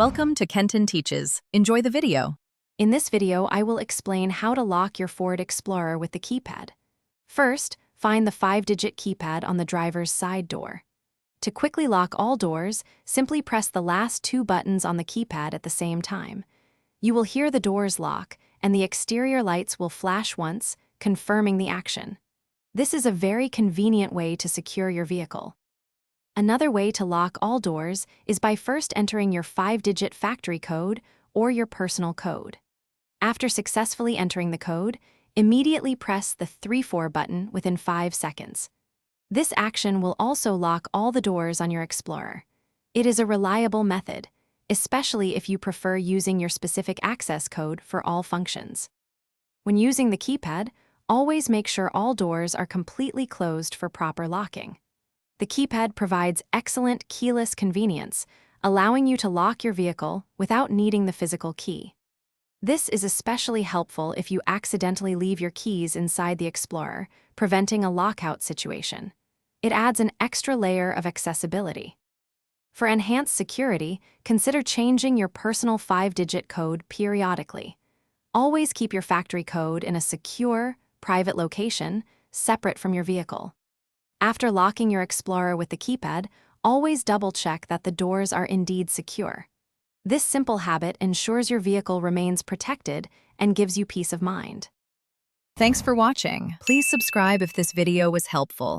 Welcome to Kenton Teaches. Enjoy the video. In this video, I will explain how to lock your Ford Explorer with the keypad. First, find the 5-digit keypad on the driver's side door. To quickly lock all doors, simply press the last 2 buttons on the keypad at the same time. You will hear the doors lock, and the exterior lights will flash once, confirming the action. This is a very convenient way to secure your vehicle. Another way to lock all doors is by first entering your 5-digit factory code or your personal code. After successfully entering the code, immediately press the 3-4 button within 5 seconds. This action will also lock all the doors on your Explorer. It is a reliable method, especially if you prefer using your specific access code for all functions. When using the keypad, always make sure all doors are completely closed for proper locking. The keypad provides excellent keyless convenience, allowing you to lock your vehicle without needing the physical key. This is especially helpful if you accidentally leave your keys inside the Explorer, preventing a lockout situation. It adds an extra layer of accessibility. For enhanced security, consider changing your personal 5-digit code periodically. Always keep your factory code in a secure, private location, separate from your vehicle. After locking your Explorer with the keypad, always double-check that the doors are indeed secure. This simple habit ensures your vehicle remains protected and gives you peace of mind. Thanks for watching. Please subscribe if this video was helpful.